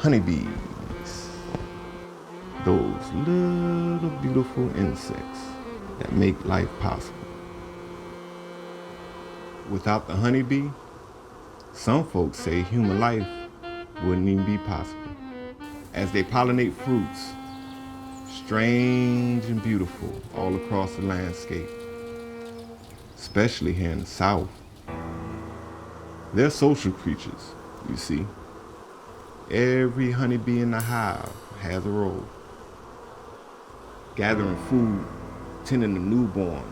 honeybees. Those little beautiful insects that make life possible. Without the honeybee, some folks say human life wouldn't even be possible. As they pollinate fruits, strange and beautiful all across the landscape, especially here in the South. They're social creatures, you see. Every honeybee in the hive has a role. Gathering food, tending the newborns,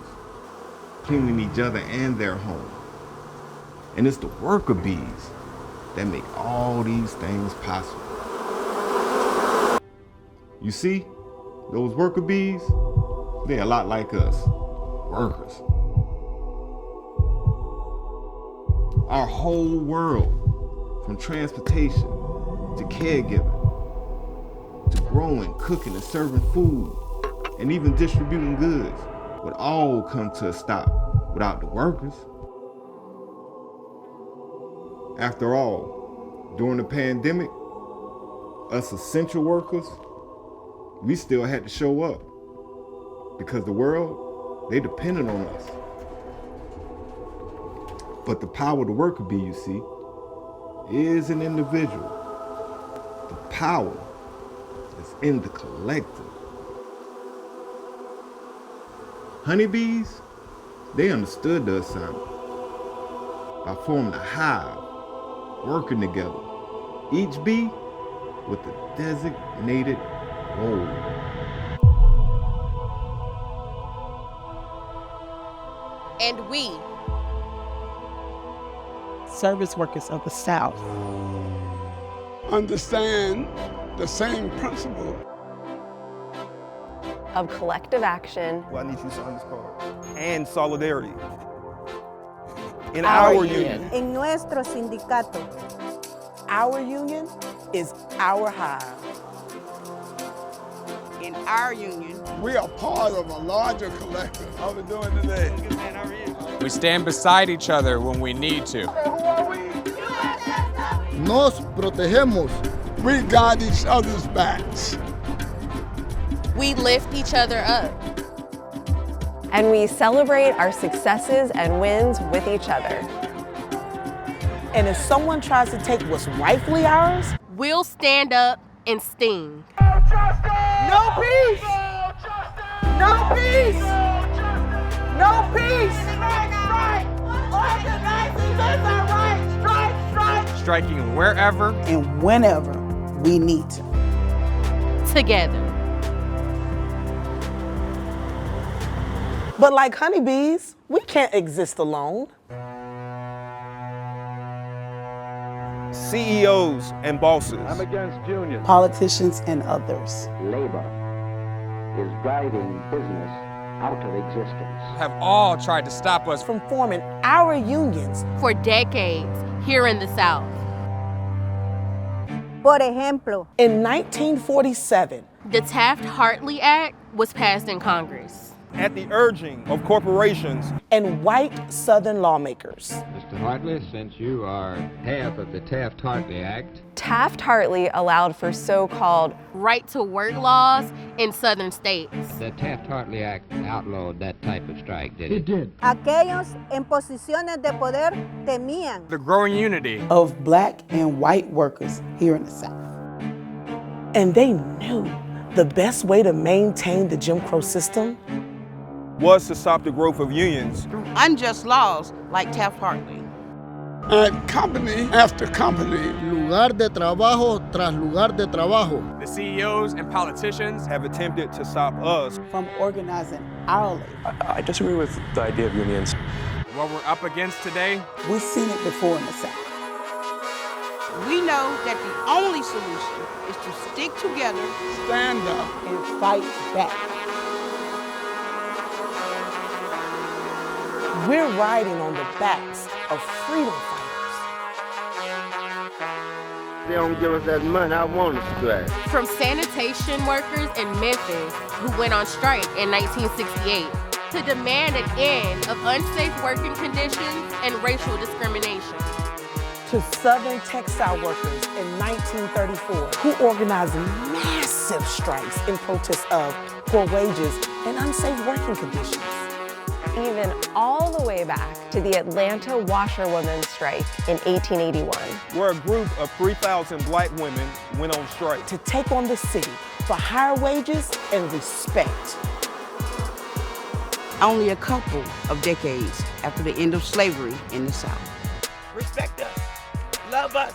cleaning each other and their home. And it's the worker bees that make all these things possible. You see, those worker bees, they're a lot like us, workers. Our whole world, from transportation to caregiving, to growing, cooking, and serving food, and even distributing goods, would all come to a stop without the workers. After all, during the pandemic, us essential workers, we still had to show up because the world, they depended on us. But the power of the worker bee, you see, is an individual. The power is in the collective. Honeybees, they understood the assignment by forming a hive, working together, each bee with a designated role. And we, service workers of the South, understand the same principle of collective action. Well, I need you to sign this card. And solidarity. In Our our union. union. En nuestro sindicato. our union is our hive. In our union, we are part of a larger collective. How we doing today? good man, how are you? We stand beside each other when we need to. Who are we? Nos protegemos. We guard each other's backs. we lift each other up. And we celebrate our successes and wins with each other. And if someone tries to take what's rightfully ours, We'll stand up and sting. no peace! No peace! No peace! Striking wherever And whenever we need to. Together. But like honeybees, we can't exist alone. CEOs and bosses. I'm against unions. Politicians and others. Labor is driving business out of existence. have all tried to stop us from From forming our unions. For decades here in the South. Por ejemplo, In 1947, The Taft-Hartley Act was passed in Congress. At the urging of corporations. and white Southern lawmakers. Mr. Hartley, since you are half of the Taft-Hartley Act, Taft-Hartley allowed for so-called Right-to-work laws in southern states. the Taft-Hartley Act outlawed that type of strike, did it? did. aquellos en posiciones de poder temían the growing unity. Of black and white workers here in the South. And they knew the best way to maintain the Jim Crow system Was to stop the growth of unions. Through unjust laws like Taft-Hartley. And company after company Lugar de trabajo tras lugar de trabajo. The CEOs and politicians Have attempted to stop us. from organizing our labor. I disagree with the idea of unions. what we're up against today. We've seen it before in the South. We know that the only solution is to stick together. stand up. And fight back. We're riding on the backs of freedom fighters. They don't give us that money, I want to strike. From sanitation workers in Memphis who went on strike in 1968 to demand an end of unsafe working conditions and racial discrimination. to Southern textile workers in 1934 who organized massive strikes in protest of poor wages and unsafe working conditions. Even all the way back to the Atlanta washerwomen's strike in 1881. Where a group of 3,000 black women went on strike to take on the city for higher wages and respect. Only a couple of decades after the end of slavery in the South. Respect us, love us,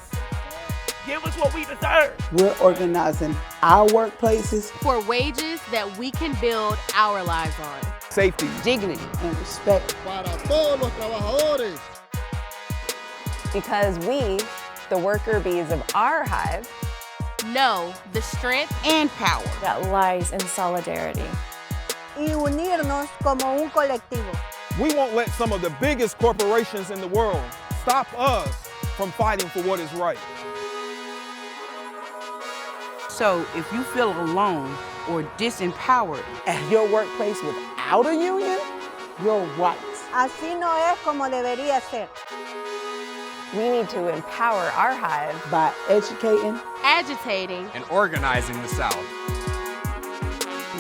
give us what we deserve. We're organizing our workplaces for wages that we can build our lives on. Safety, dignity, and respect. Para todos los trabajadores. Because we, the worker bees of our hive, know the strength and power that lies in solidarity. Y unirnos como un colectivo. We won't let some of the biggest corporations in the world stop us from fighting for what is right. So if you feel alone or disempowered at your workplace without a union, you're right. Así no es como debería ser. We need to empower our hive by educating, agitating, and organizing the South.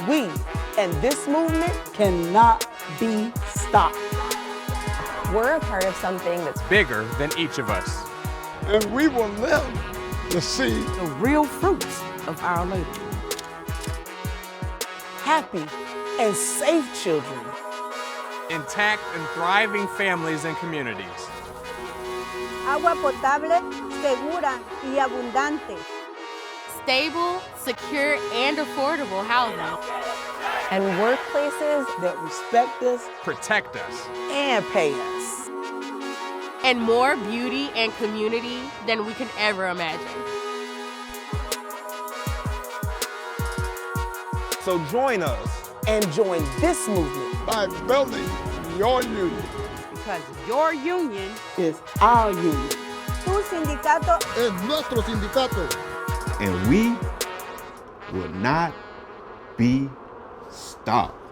We and this movement cannot be stopped. We're a part of something that's bigger than each of us. And we will live to see the real fruits of our labor. Happy and safe children. Intact and thriving families and communities. Agua potable, segura y abundante. Stable, secure, and affordable housing. And workplaces that respect us, protect us, and pay us. And more beauty and community than we could ever imagine. So join us and join this movement by building your union. Because your union is our union. Tu sindicato es nuestro sindicato. And we will not be stopped.